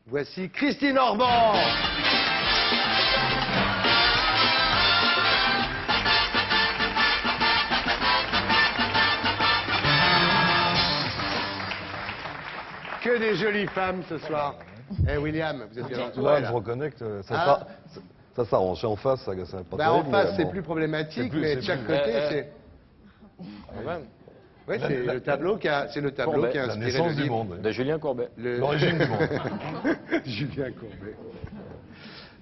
Voici Christine Orban. Que des jolies femmes ce soir. Eh William, vous êtes bien entouré. Là, je reconnais que ça s'arrange. En face, ça pas Bah, en terrible, face, mais c'est bon. plus problématique, mais de chaque plus- côté, c'est... Quand même. Oui, c'est le tableau qui a, Courbet, qui a La inspiré naissance le du livre. monde. De Julien Courbet. L'origine du monde. Julien Courbet.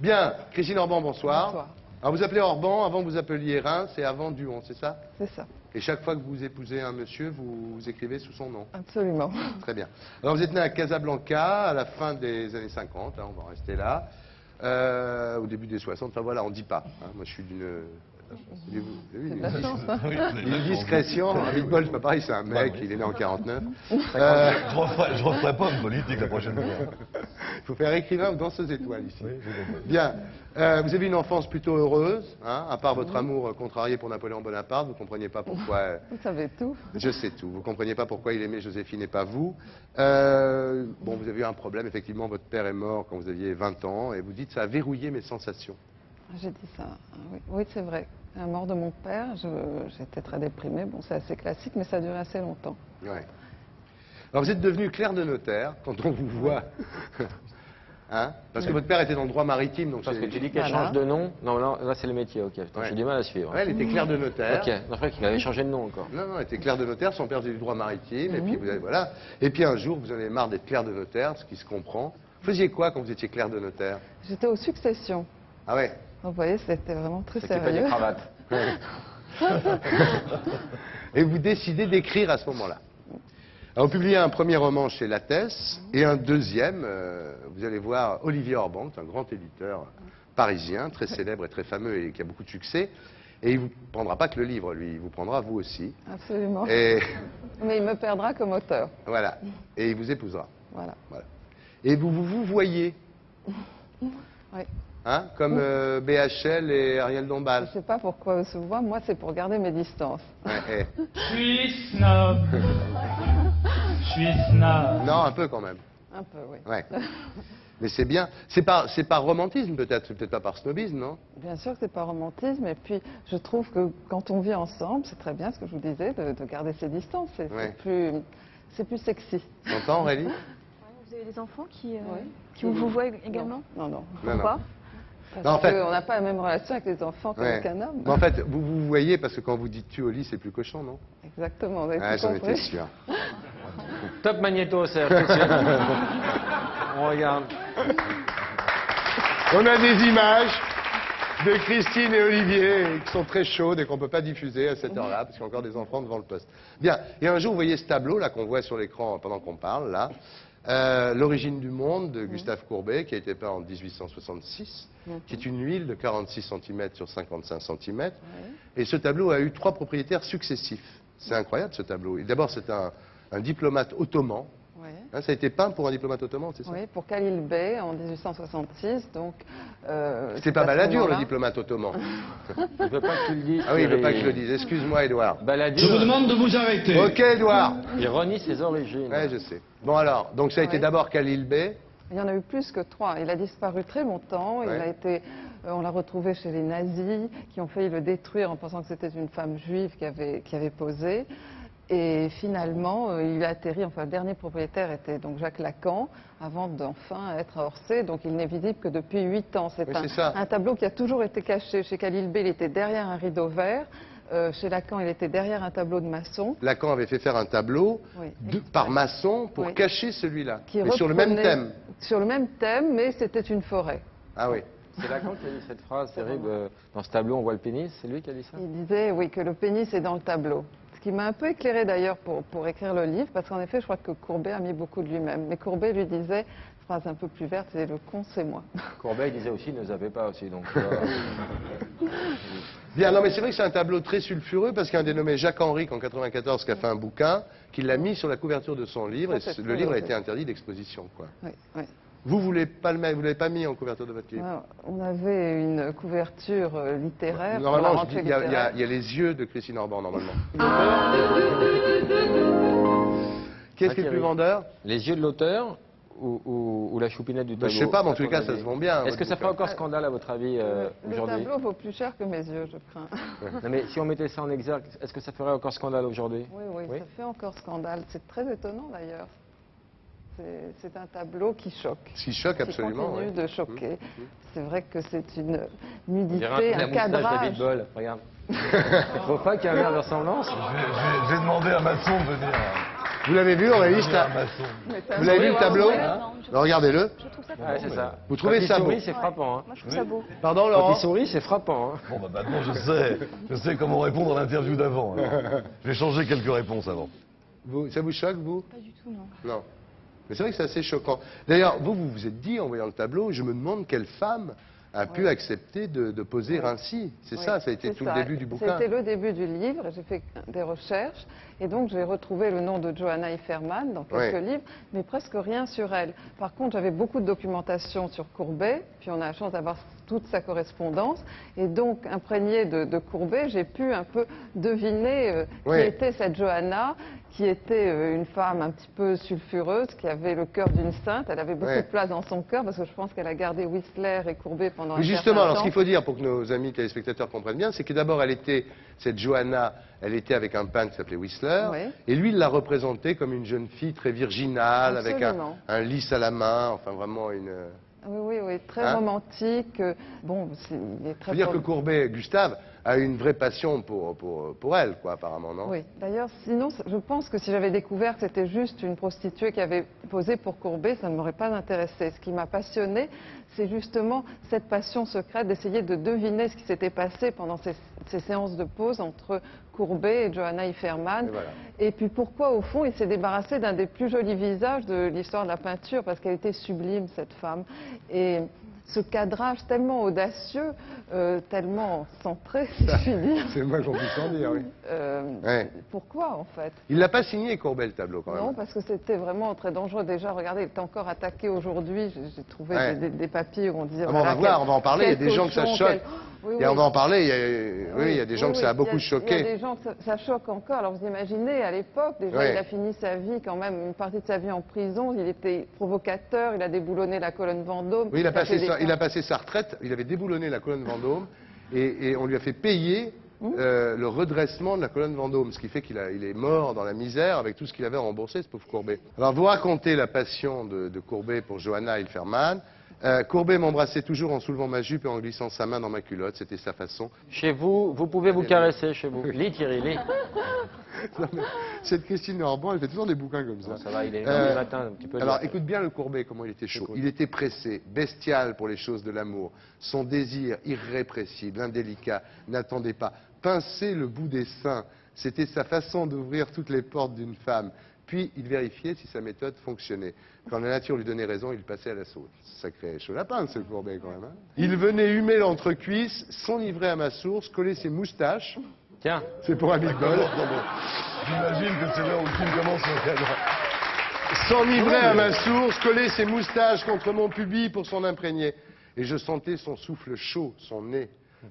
Bien, Christine Orban, bonsoir. Bonsoir. Alors vous appelez Orban, avant vous appeliez Reims et avant Duon, c'est ça? C'est ça, Et chaque fois que vous épousez un monsieur, vous écrivez sous son nom. absolument. Très bien. Alors vous êtes né à Casablanca à la fin des années 50, hein, on va rester là. Au début des 60, enfin voilà, on ne dit pas. Hein. Moi je suis d'une... C'est de la chance, hein. Une discrétion. David Boll, c'est pas pareil, c'est un mec, il est né en 49. Je referai pas de politique la prochaine fois. Il faut faire écrivain ou danseuse étoile ici. Oui, j'ai compris. Bien. Vous avez une enfance plutôt heureuse, hein, à part votre amour contrarié pour Napoléon Bonaparte. Vous ne compreniez pas pourquoi... Vous savez tout. Je sais tout. Vous ne compreniez pas pourquoi il aimait Joséphine et pas vous. Bon, vous avez eu un problème. Effectivement, votre père est mort quand vous aviez 20 ans. Et vous dites, ça a verrouillé mes sensations. J'ai dit ça. Oui, oui, c'est vrai. À la mort de mon père, j'étais très déprimée. Bon, c'est assez classique, mais ça a duré assez longtemps. Ouais. Alors, vous êtes devenu clerc de notaire quand on vous voit. Hein? Parce que votre père était dans le droit maritime. Donc Parce que tu dis qu'elle Voilà. change de nom. Non, non, là c'est le métier, ok. Attends, Ouais. j'ai du mal à suivre. Ouais, elle était clerc de notaire. Ok, non, je croyais qu'il avait changé de nom encore. Non, non, elle était clerc de notaire, son père faisait du droit maritime, et puis vous avez, voilà. Et puis un jour, vous en avez marre d'être clerc de notaire, ce qui se comprend. Vous faisiez quoi quand vous étiez clerc de notaire? J'étais aux successions. Ah ouais? Donc, vous voyez, c'était vraiment très C'est pas des sérieux. cravates. Et vous décidez d'écrire à ce moment-là. Alors, vous publiez un premier roman chez Lattès, et un deuxième, vous allez voir Olivier Orban, qui est un grand éditeur parisien, très célèbre et très fameux, et qui a beaucoup de succès. Et il ne vous prendra pas que le livre, lui, il vous prendra vous aussi. Absolument. Et Mais il me perdra comme auteur. voilà. Et il vous épousera. Voilà. Voilà. Et vous voyez, Oui. hein, comme BHL et Ariel Je Dombal. ne sais pas pourquoi on se voit. Moi, c'est pour garder mes distances. Ouais, Je suis snob. Je suis snob. Non, un peu quand même. Un peu, oui. Ouais. Mais c'est bien. C'est par romantisme peut-être, c'est peut-être pas par snobisme, non? Bien sûr que c'est pas romantisme, et puis je trouve que quand on vit ensemble, c'est très bien ce que je vous disais, de garder ses distances. Ouais. C'est plus sexy. T'entends, Aurélie? Vous avez des enfants qui Oui. vous voient également? Non, non. Non, non. Pourquoi? Parce Non, en fait- qu'on n'a pas la même relation avec les enfants Ouais. qu'avec un homme. Mais en fait, vous voyez, parce que quand vous dites tu au lit, c'est plus cochon, non? Exactement, vous avez Ah, tout j'en étais compris. sûr. Top magnéto, Serge. tout de suite. On regarde. On a des images de Christine et Olivier qui sont très chaudes et qu'on ne peut pas diffuser à cette heure-là, parce qu'il y a encore des enfants devant le poste. Bien, et un jour, vous voyez ce tableau là qu'on voit sur l'écran pendant qu'on parle, là. L'origine du monde de Gustave Courbet, qui a été peint en 1866, qui est une huile de 46 cm sur 55 cm. Et ce tableau a eu 3 propriétaires successifs. C'est incroyable ce tableau. Et d'abord, c'est un diplomate ottoman. Oui. Hein, ça a été peint pour un diplomate ottoman, c'est ça? Oui, pour Khalil Bey en 1866, donc... C'est pas à ce Balladur, le moment-là. diplomate ottoman. Je veux pas que tu le dises. Ah oui, il veut pas que Thierry. je le dise. Excuse-moi, Édouard. Balladur, Je vous demande de vous arrêter. Ok, Édouard. il renie ses origines. Ouais, je sais. Bon alors, donc ça a été Ouais. d'abord Khalil Bey. Il y en a eu plus que 3. Il a disparu très longtemps. Ouais. Il a été, on l'a retrouvé chez les nazis, qui ont failli le détruire en pensant que c'était une femme juive qui avait posé. Et finalement, il a atterri, enfin le dernier propriétaire était donc Jacques Lacan, avant d'enfin être à Orsay. Donc il n'est visible que depuis 8 ans. C'est Oui, c'est ça. un tableau qui a toujours été caché. Chez Khalil Bey, il était derrière un rideau vert. Chez Lacan, il était derrière un tableau de maçon. Lacan avait fait faire un tableau Oui. par maçon pour Oui. cacher celui-là. Qui Mais sur le même reprenait- thème. Sur le même thème, mais c'était une forêt. Ah oui. C'est Lacan qui a dit cette phrase terrible. Dans ce tableau, on voit le pénis. C'est lui qui a dit ça? Il disait, oui, que le pénis est dans le tableau. Ce qui m'a un peu éclairé d'ailleurs pour écrire le livre, parce qu'en effet, je crois que Courbet a mis beaucoup de lui-même. Mais Courbet lui disait, phrase un peu plus verte, c'est le con, c'est moi. Courbet il disait aussi ne zappez pas aussi. Donc, Bien, non mais c'est vrai que c'est un tableau très sulfureux parce qu'il y a un dénommé Jacques Henry en 94 qui a fait un bouquin, qui l'a mis sur la couverture de son livre et Ça, c'est le très livre a beau. été interdit d'exposition, quoi. Oui, oui. Vous voulez pas le mettre, vous l'avez pas mis en couverture de votre livre? Alors, on avait une couverture littéraire. pour la Normalement, je rentrée dis, il y littéraire. a les yeux de Christine Orban, normalement. Qu'est-ce qui est le plus vendeur? les yeux de l'auteur ou la choupinette du Ben, tableau? je sais pas, mais en à tous les ton cas, ça avis se vend bien. Est-ce que votre ça fait bouquin. encore scandale à votre avis Le aujourd'hui? tableau vaut plus cher que mes yeux, je crains. Non, mais si on mettait ça en exergue, est-ce que ça ferait encore scandale aujourd'hui? Oui, oui, Oui. ça fait encore scandale. C'est très étonnant d'ailleurs. C'est un tableau qui choque. Ce qui choque absolument. Qui continue ouais. de choquer. C'est vrai que c'est une On nudité, dirait un la moustache David cadrage. Boll, regarde. Tu trouves pas qu'il y a un air de ressemblance? J'ai demandé à Masson de venir. Vous l'avez vu, Aurélie Venir à ça- Masson. Mais ça Vous l'avez vu le ouais, tableau ouais. Non, je, Alors, regardez-le. je trouve ça Ouais, très c'est beau. ça. Vous trouvez Quand il ça sourit, beau c'est frappant. Hein. Moi, je trouve ça beau. Pardon, Quand Laurent il sourit, c'est frappant. Hein. Bon, bah maintenant je sais comment répondre à l'interview d'avant. alors. Je vais changer quelques réponses avant. Ça vous choque, vous Pas du tout, non. Non. Mais c'est vrai que c'est assez choquant. D'ailleurs, vous vous êtes dit, en voyant le tableau, je me demande quelle femme a pu accepter de poser ainsi. C'est Oui, ça a été c'est tout ça. le début du bouquin. C'était le début du livre. J'ai fait des recherches et donc j'ai retrouvé le nom de Johanna Iferman dans quelques Ouais. livres, mais presque rien sur elle. Par contre, j'avais beaucoup de documentation sur Courbet, puis on a la chance d'avoir toute sa correspondance. Et donc, imprégné de Courbet, j'ai pu un peu deviner Ouais. qui était cette Johanna, qui était une femme un petit peu sulfureuse, qui avait le cœur d'une sainte. Elle avait beaucoup Ouais. de place dans son cœur, parce que je pense qu'elle a gardé Whistler et Courbet pendant un Mais certain justement, alors temps. ce qu'il faut dire pour que nos amis téléspectateurs comprennent bien, c'est que d'abord, cette Johanna, elle était avec un peintre qui s'appelait Whistler, Oui. et lui, il l'a représentée comme une jeune fille très virginale, avec Absolument. un lys à la main, enfin vraiment une... Oui, oui, oui, très Hein romantique. Bon, il est Je très... veux dire que Courbet, Gustave, a une vraie passion pour elle, quoi, apparemment, non? Oui, d'ailleurs, sinon, je pense que si j'avais découvert que c'était juste une prostituée qui avait posé pour Courbet, ça ne m'aurait pas intéressé. Ce qui m'a passionné, c'est justement cette passion secrète d'essayer de deviner ce qui s'était passé pendant ces séances de pose entre Courbet et Johanna Iferman. Et voilà. Et puis pourquoi, au fond, il s'est débarrassé d'un des plus jolis visages de l'histoire de la peinture, parce qu'elle était sublime, cette femme. Et ce cadrage tellement audacieux, tellement centré, si je puis dire. C'est moi qu'on puisse en dire, oui. Ouais. Pourquoi, en fait? Il l'a pas signé, Courbet, le tableau, quand même. Non, parce que c'était vraiment très dangereux. Déjà, regardez, il est encore attaqué aujourd'hui. J'ai trouvé Ouais. des papiers où on disait... Ah, mais on va voir, on va en parler. Il y a des gens que ça choque. Oui, Et on oui. va en parler. Il y a des gens que ça a beaucoup Il y a choqué. des gens que ça choque encore. Alors vous imaginez, à l'époque, déjà, Ouais. il a fini sa vie quand même, une partie de sa vie en prison. Il était provocateur, il a déboulonné la colonne Vendôme. Oui, il a fait passé sa retraite, il avait déboulonné la colonne Vendôme et on lui a fait payer le redressement de la colonne Vendôme, ce qui fait qu'il est mort dans la misère avec tout ce qu'il avait remboursé, ce pauvre Courbet. Alors, vous racontez la passion de Courbet pour Johanna Iferman. Courbet m'embrassait toujours en soulevant ma jupe et en glissant sa main dans ma culotte, c'était sa façon. Chez vous, vous pouvez vous caresser chez vous. Lis, Thierry, lis. Non, mais cette Christine Orban, elle fait toujours des bouquins comme ça. Non, ça va, il est 1h du matin, tu peux le Alors, dire. écoute bien le Courbet, comment il était chaud. Il était pressé, bestial pour les choses de l'amour. Son désir irrépressible, indélicat, n'attendait pas. Pincer le bout des seins, c'était sa façon d'ouvrir toutes les portes d'une femme. Puis, il vérifiait si sa méthode fonctionnait. Quand la nature lui donnait raison, il passait à la sauce. Sacré chaud lapin, ce Courbet, quand même. Hein. Il venait humer l'entrecuisse, s'enivrer à ma source, coller ses moustaches. Tiens, C'est pour un big bol. J'imagine que c'est là où le film commence au cadre. S'enivrer à ma source, coller ses moustaches contre mon pubis pour s'en imprégner. Et je sentais son souffle chaud, son nez.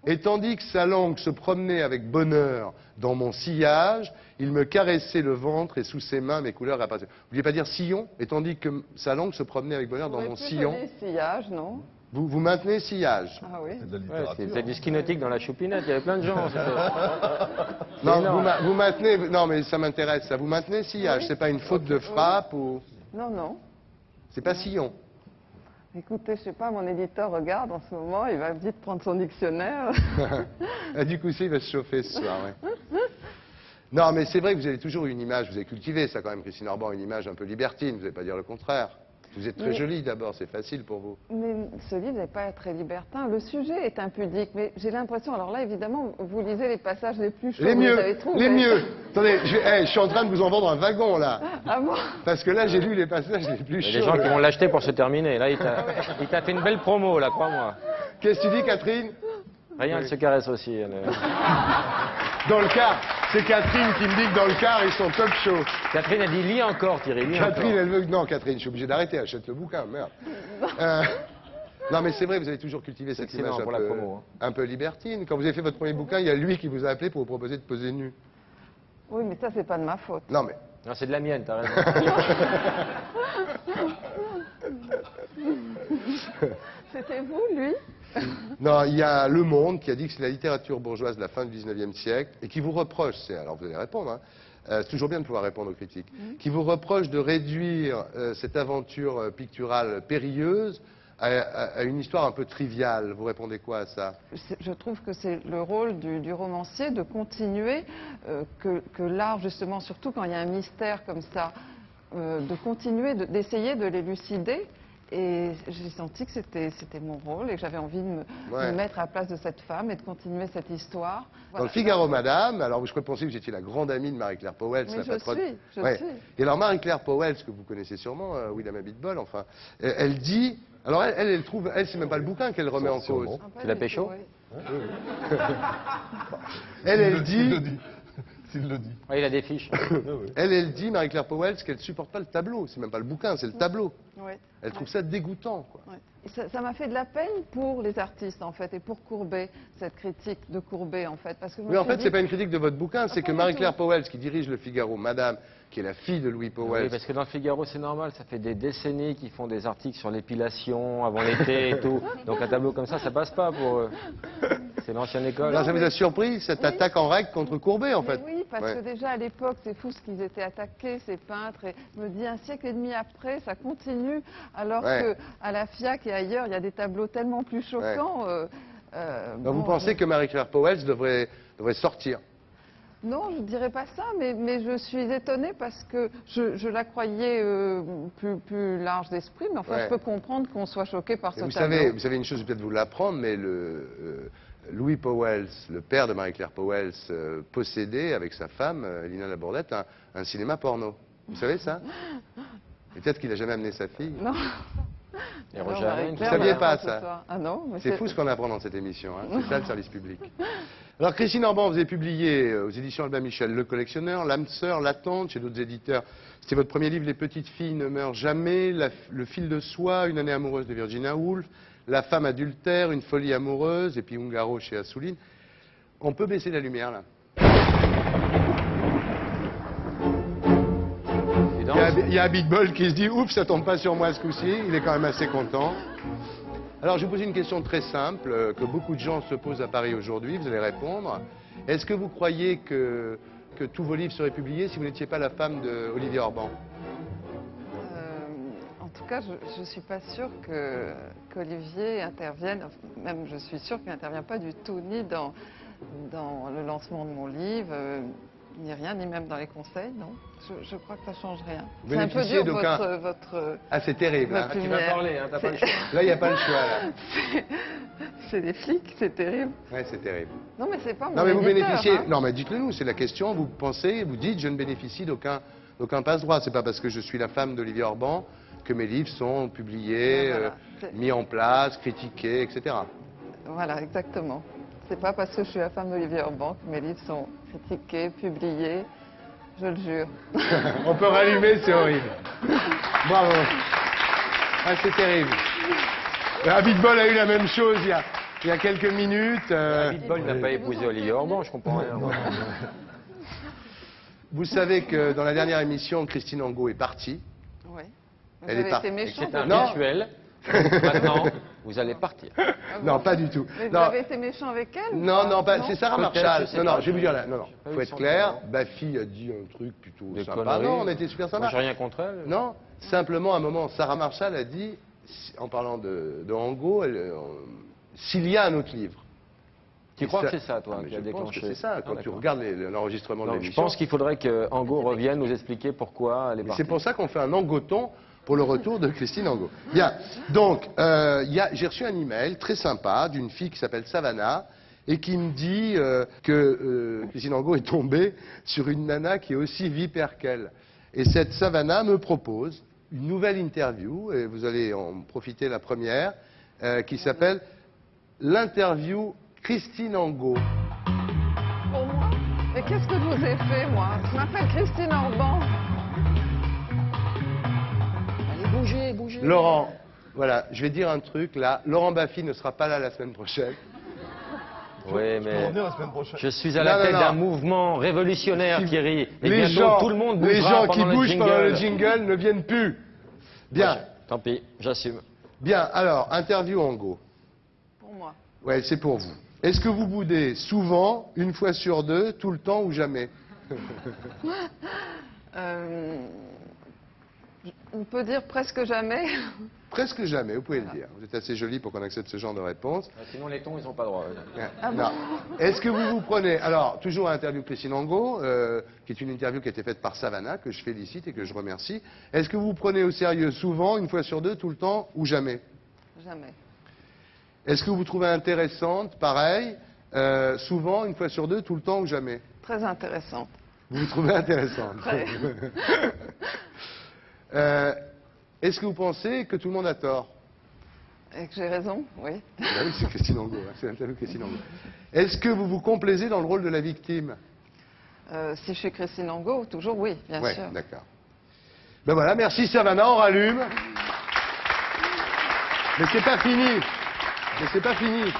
Et tandis que sa langue se promenait avec bonheur dans mon sillage, il me caressait le ventre et sous ses mains mes couleurs apparaissaient. Vous vouliez pas dire sillon? Et tandis que sa langue se promenait avec bonheur dans mon sillon. Sillage, non? Vous maintenez sillage. Ah oui. C'est de la ouais, littérature. c'est du ski nautique dans la choupinette, il y avait plein de gens. Non, énorme. vous maintenez. Non, mais ça m'intéresse. Ça vous maintenez sillage. Oui. C'est pas une faute de frappe ou. Non, non. C'est pas sillon. Écoutez, je sais pas, mon éditeur regarde en ce moment, il va vite prendre son dictionnaire. Ah, du coup, il va se chauffer ce soir, ouais. Non, mais c'est vrai que vous avez toujours eu une image, vous avez cultivé ça quand même, Christine Orban, une image un peu libertine, vous n'allez pas dire le contraire. Vous êtes très Mais- jolie d'abord, c'est facile pour vous. Mais ce livre n'est pas très libertin. Le sujet est impudique, mais j'ai l'impression, alors là, évidemment, vous lisez les passages les plus chauds. Les vous mieux, avez trouvé. les mieux. Attendez, je suis en train de vous en vendre un wagon, là. Ah bon? Parce que là, j'ai lu les passages les plus Il y a chauds. des gens qui vont l'acheter pour se terminer. Là, il t'a fait une belle promo, là, crois-moi. Qu'est-ce que tu dis, Catherine? Rien, elle se caresse aussi. elle. Dans le car. C'est Catherine qui me dit que dans le car, ils sont top chauds. Catherine a dit lis encore, Thierry, lis Catherine, encore. elle veut que... Non, Catherine, je suis obligé d'arrêter, achète le bouquin, merde. Non, mais c'est vrai, vous avez toujours cultivé cette excellent image pour la promo, hein. un peu libertine. Quand vous avez fait votre premier bouquin, il y a lui qui vous a appelé pour vous proposer de poser nu. Oui, mais ça, c'est pas de ma faute. Non, mais... Non, c'est de la mienne, t'as raison. C'était vous, lui? Non, il y a Le Monde qui a dit que c'est la littérature bourgeoise de la fin du 19e siècle et qui vous reproche, alors vous allez répondre, hein, c'est toujours bien de pouvoir répondre aux critiques, qui vous reproche de réduire cette aventure picturale périlleuse à une histoire un peu triviale. Vous répondez quoi à ça? Je trouve que c'est le rôle du romancier de continuer, que l'art, justement, surtout quand il y a un mystère comme ça, de continuer, d'essayer de l'élucider. Et j'ai senti que c'était mon rôle et que j'avais envie de me mettre à la place de cette femme et de continuer cette histoire. Dans le Figaro, madame, alors je pensais que vous étiez la grande amie de Marie-Claire Powell. Oui, la patronne. je suis. Et alors Marie-Claire Powell, que vous connaissez sûrement, William Abitbol, enfin, elle dit, alors elle trouve, c'est même pas le bouquin qu'elle remet en cause. Tu l'as pécho? Elle dit... S'il le dit. Ouais, il a des fiches. Elle dit, Marie-Claire Powell, qu'elle supporte pas le tableau. C'est même pas le bouquin, c'est le tableau. Elle trouve ça dégoûtant, quoi. Ça m'a fait de la peine pour les artistes, en fait, et pour Courbet, cette critique de Courbet, en fait. Parce que Mais en fait, c'est pas une critique de votre bouquin, c'est que Marie-Claire Powell, qui dirige le Figaro, madame, qui est la fille de Louis Powell. Oui, parce que dans le Figaro, c'est normal, ça fait des décennies qu'ils font des articles sur l'épilation avant l'été et tout. Donc un tableau comme ça passe pas pour eux. C'est l'ancienne école. Alors, ça vous a surpris, cette attaque en règle contre Courbet, en fait? Oui, parce que déjà à l'époque, c'est fou ce qu'ils étaient attaqués, ces peintres. Et je me dis, un siècle et demi après, ça continue, alors qu'à la FIAC et ailleurs, il y a des tableaux tellement plus choquants. Vous pensez que Marie-Claire Powell devrait sortir? Non, je ne dirais pas ça, mais je suis étonnée parce que je la croyais plus large d'esprit, mais enfin, je peux comprendre qu'on soit choqué par ce tableau. Vous savez une chose, peut-être vous l'apprendre, mais Louis Powell, le père de Marie-Claire Powell, possédait avec sa femme, Lina Labourdette, un cinéma porno. Vous savez ça? Et peut-être qu'il n'a jamais amené sa fille. Non. Et Alors, Roger Hamelin, Vous ne saviez pas ça? Ah non, mais c'est fou ce qu'on apprend dans cette émission, hein. C'est ça le service public. Alors Christine Orban, vous avez publié aux éditions Albin Michel Le Collectionneur, L'âme sœur, L'attente, chez d'autres éditeurs. C'était votre premier livre, Les petites filles ne meurent jamais, Le fil de soie, Une année amoureuse de Virginia Woolf, La femme adultère, Une folie amoureuse, et puis Ungaro chez Assouline. On peut baisser la lumière là. Il y a Abitbol qui se dit, oups, ça tombe pas sur moi ce coup-ci. Il est quand même assez content. Alors, je vais vous poser une question très simple, que beaucoup de gens se posent à Paris aujourd'hui. Vous allez répondre. Est-ce que vous croyez que tous vos livres seraient publiés si vous n'étiez pas la femme d'Olivier Orban? En tout cas, je ne suis pas sûre qu'Olivier intervienne, même je suis sûre qu'il n'intervient pas du tout, ni dans le lancement de mon livre, ni rien, ni même dans les conseils, non. Je crois que ça ne change rien. C'est un peu dur votre Ah, c'est terrible. votre Hein. Tu vas parler, hein, t'as pas le choix. Là, il n'y a pas le choix. Là. C'est des flics, c'est terrible. Ouais, c'est terrible. Non, mais c'est pas mon Non, mais vous éditeur, bénéficiez. hein. Non, mais dites-le nous, c'est la question. Vous pensez, vous dites, je ne bénéficie d'aucun passe-droit. C'est pas parce que je suis la femme d'Olivier Orban que mes livres sont publiés, mis en place, critiqués, etc. Voilà, exactement. C'est pas parce que je suis la femme d'Olivier Orban que mes livres sont critiqués, publiés, je le jure. On peut rallumer, c'est horrible. Bravo. Ah, c'est terrible. Abitbol a eu la même chose il y a quelques minutes. Abitbol n'a pas épousé Olivier Orban, je comprends rien. Vous savez que dans la dernière émission, Christine Angot est partie. Oui. Vous Elle avez est partie. été méchant. C'est un Non. rituel. Maintenant, vous allez partir. Non, pas du tout. Mais vous Non. avez été méchant avec elle? Non, non, c'est Sarah Peut-être, Marshall. je sais Non, pas. non, je vais vous dire là. Non, non. Pas Faut eu être son clair. temps. Baffy a dit un truc plutôt Des sympa. conneries. Non, on a été super Moi, sympa. j'ai rien contre elle. Non, simplement à un moment, Sarah Marshall a dit, en parlant de Angot, s'il y a un autre livre. Tu crois que c'est ça, toi, Ah, mais qui a je pense déclenché? que c'est ça. Quand Ah, tu d'accord. regardes l'enregistrement de Non, je l'émission. pense qu'il faudrait que Angot revienne nous expliquer pourquoi elle est Et partie. c'est pour ça qu'on fait un Angoton pour le retour de Christine Angot. Bien, donc, j'ai reçu un email très sympa d'une fille qui s'appelle Savannah et qui me dit que Christine Angot est tombée sur une nana qui est aussi vipère qu'elle. Et cette Savannah me propose une nouvelle interview, et vous allez en profiter la première, qui s'appelle l'interview Christine Angot. Pour moi? Mais qu'est-ce que je vous ai fait, moi? Je m'appelle Christine Orban. Allez, bougez, bougez. Laurent, voilà, je vais dire un truc là. Laurent Baffy ne sera pas là la semaine prochaine. Oui, Je peux mais revenir la semaine prochaine. je suis à la Non, tête non, d'un non. mouvement révolutionnaire, Si- Thierry. Et bientôt, tout le monde bougera les gens qui pendant le bougent pendant le jingle. jingle ne viennent plus. Bien. Tant pis, j'assume. Bien, alors, interview en go. Pour moi. Ouais, c'est pour vous. Est-ce que vous boudez souvent, une fois sur deux, tout le temps ou jamais? On peut dire presque jamais. Presque jamais, vous pouvez le dire. Vous êtes assez jolie pour qu'on accepte ce genre de réponse. Sinon, les tons, ils n'ont pas droit. Non. Est-ce que vous vous prenez... Alors, toujours interview Christine Angot, qui est une interview qui a été faite par Savannah, que je félicite et que je remercie. Est-ce que vous vous prenez au sérieux souvent, une fois sur deux, tout le temps ou jamais? Jamais. Est-ce que vous vous trouvez intéressante, pareil, souvent, une fois sur deux, tout le temps ou jamais? Très intéressante. Vous vous trouvez intéressante. Très. Est-ce que vous pensez que tout le monde a tort? Et que j'ai raison, oui. Ah oui, c'est Christine Angot, hein, c'est l'interview de Christine Angot. Est-ce que vous vous complaisez dans le rôle de la victime? Si je suis Christine Angot, toujours oui, bien Ouais, sûr. d'accord. Ben voilà, merci Savannah, on rallume. Mais c'est pas fini. Mais c'est pas fini.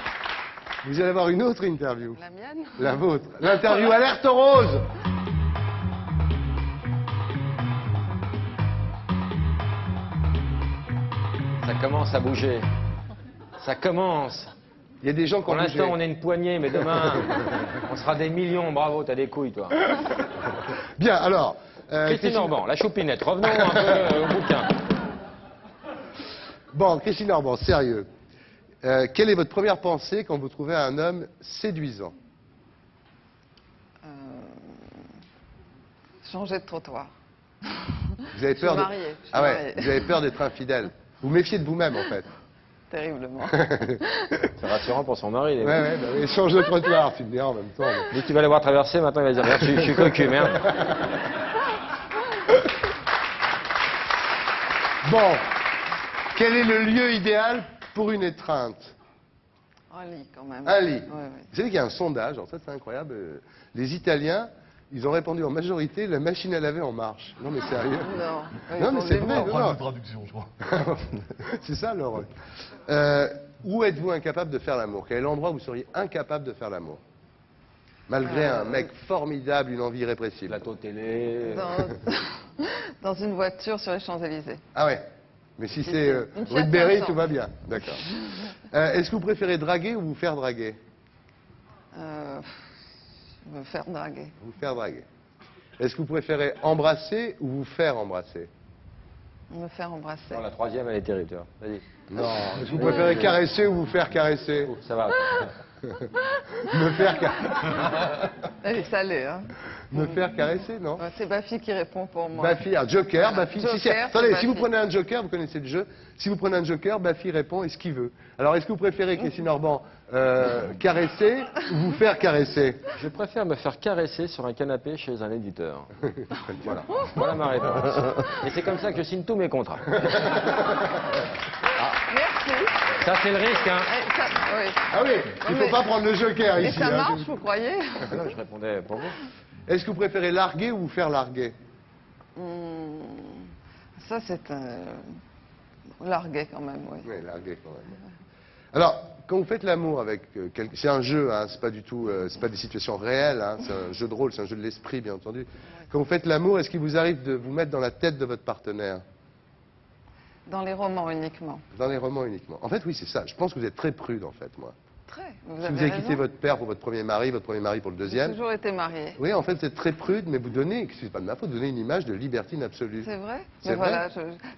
Vous allez avoir une autre interview. La mienne? La vôtre. L'interview Alerte Rose. Ça commence à bouger. Ça commence. Il y a des gens qui Pour ont bougé. l'instant, on est une poignée, mais demain, on sera des millions. Bravo, t'as des couilles, toi. Bien, alors. Christine Orban, la choupinette. Revenons un peu au bouquin. Bon, Christine Orban, sérieux. Quelle est votre première pensée quand vous trouvez un homme séduisant? Changer de trottoir. Vous avez Je peur suis de... mariée, je suis Ah ouais, mariée. vous avez peur d'être infidèle. Vous méfiez de vous-même, en fait. Terriblement. C'est rassurant pour son mari. les Ouais, mecs. ouais, bah oui, change de trottoir, tu me diras en même temps. mais- Dès que tu vas les voir traverser, maintenant, il va dire merde, je suis cocu, merde. Bon, quel est le lieu idéal pour une étreinte? Un lit, quand même. Un lit. Ouais, ouais. Vous savez qu'il y a un sondage, alors ça c'est incroyable. Les Italiens, ils ont répondu en majorité la machine à laver en marche. Non mais sérieux. Non. Non, mais c'est vrai, On non, fera non. une traduction, je crois. C'est ça l'heureux. Où êtes-vous incapable de faire l'amour? Quel est l'endroit où vous seriez incapable de faire l'amour? Malgré un mec formidable, une envie irrépressible. Plateau télé. Dans une voiture sur les Champs-Élysées. Ah ouais. Mais si c'est Une rue de Fiat Berry, 500. tout va bien. D'accord. Est-ce que vous préférez draguer ou vous faire draguer? Me faire draguer. Vous faire draguer. Est-ce que vous préférez embrasser ou vous faire embrasser? Me faire embrasser. Non, la troisième, elle est terrible, tu vois. Vas-y. Non. Est-ce que vous préférez caresser ou vous faire caresser? Ça va. Me faire caresser. Elle est salée, hein. Me faire caresser, non? Ouais, c'est Bafi qui répond pour moi. Bafi, ah, Joker, Bafi. Joker, Si, c'est attendez, si vous Bafi. prenez un Joker, vous connaissez le jeu. Si vous prenez un Joker, Bafi répond et ce qu'il veut. Alors, est-ce que vous préférez, Christine Orban, caresser ou vous faire caresser? Je préfère me faire caresser sur un canapé chez un éditeur. Voilà. Voilà ma réponse. Et c'est comme ça que je signe tous mes contrats. Merci. Ça, c'est le risque, hein. Eh, ça- oui. Ah oui, il ne faut Mais- pas prendre le Joker Et ici. ça hein. marche, vous croyez? Non, je répondais pour vous. Est-ce que vous préférez larguer ou vous faire larguer? Ça, c'est largué quand même, oui. Oui, larguer quand même. Alors, quand vous faites l'amour avec quelqu'un, c'est un jeu, hein, c'est pas du tout, c'est pas des situations réelles, hein, c'est un jeu de rôle, c'est un jeu de l'esprit, bien entendu. Quand vous faites l'amour, est-ce qu'il vous arrive de vous mettre dans la tête de votre partenaire? Dans les romans uniquement. Dans les romans uniquement. En fait, oui, c'est ça. Je pense que vous êtes très prude, en fait, moi. Très. Vous Si avez vous avez raison. quitté votre père pour votre premier mari pour le J'ai deuxième. toujours été mariée. Oui, en fait, vous êtes très prude, mais vous donnez, c'est pas de ma faute, vous donnez une image de libertine absolue. C'est vrai. C'est Mais vrai voilà,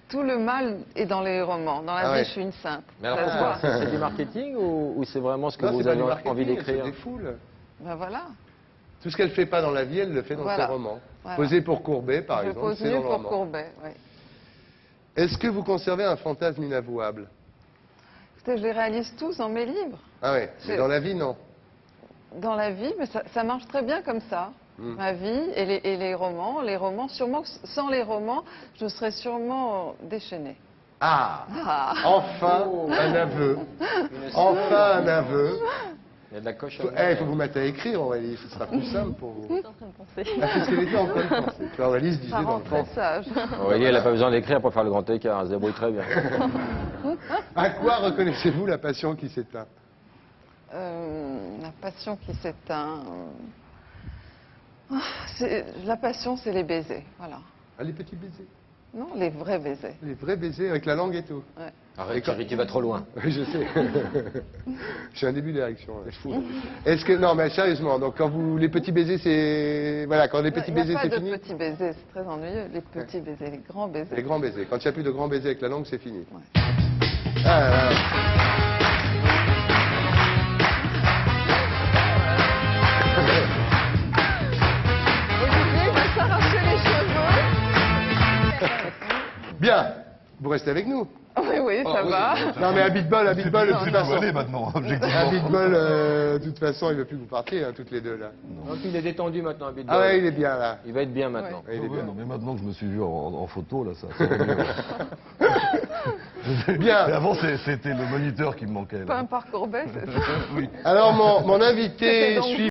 tout le mal est dans les romans. Dans la Ah vie, ouais. je suis une sainte. Mais alors, Ça se pourquoi voit. C'est du marketing ou c'est vraiment ce que Non, vous c'est pas avez du marketing, envie d'écrire C'est des foules. Ben voilà. Tout ce qu'elle fait pas dans la vie, elle le fait dans Voilà. ses romans. Voilà. Poser pour Courbet, par Je exemple, pose c'est mieux dans le pour roman. Courbet. Oui. Est-ce que vous conservez un fantasme inavouable? Écoutez, je les réalise tous dans mes livres. Ah ouais, mais C'est- dans la vie, non. Dans la vie, mais ça marche très bien comme ça. Ma vie et les romans. Les romans, sûrement, que sans les romans, je serais sûrement déchaînée. Ah, Ah. enfin un aveu. Enfin un aveu. Il y a de la coche. Il faut vous mettre à écrire, Aurélie, ce sera plus simple pour vous. Je suis en train de penser. Ah, c'est ce qu'elle était en train de penser. Tu vois, Aurélie se disait Ça dans rend le très fond. sage. Aurélie, elle n'a pas besoin d'écrire pour faire le grand écart. Elle se débrouille très bien. À quoi reconnaissez-vous la passion qui s'éteint? La passion qui s'éteint. La passion, c'est les baisers. Voilà. Ah, les petits baisers. Non, les vrais baisers. Les vrais baisers avec la langue et tout. Ouais. Arrête, Thierry, tu vas trop loin. Oui, je sais. J'ai un début d'érection. C'est fou. Est-ce que non, mais sérieusement, donc quand vous les petits baisers, c'est voilà, quand les petits baisers, c'est Il n'y a fini. pas de petits baisers, c'est très ennuyeux. Les petits baisers, les grands baisers. Les grands baisers. Quand il n'y a plus de grands baisers avec la langue, c'est fini. Ouais. Ah, là, là. Olivier, il va s'arracher les cheveux. Bien. Vous restez avec nous. Oui, oui, ça va. Non, mais à Beatball, de toute C'est façon. aller maintenant, À objectivement. Beatball, de toute façon, il ne veut plus vous partir, hein, toutes les deux là. Donc, il est détendu maintenant, à Ah ouais, il est bien là. Il va être bien maintenant. Ouais, il est Ouais, bien. non, mais maintenant que je me suis vu en photo, là, ça va mieux. Bien. Mais avant, c'était le moniteur qui me manquait. Pas Là. un parcours baisse, c'est ça? Oui. Alors, mon invité C'était donc suivant.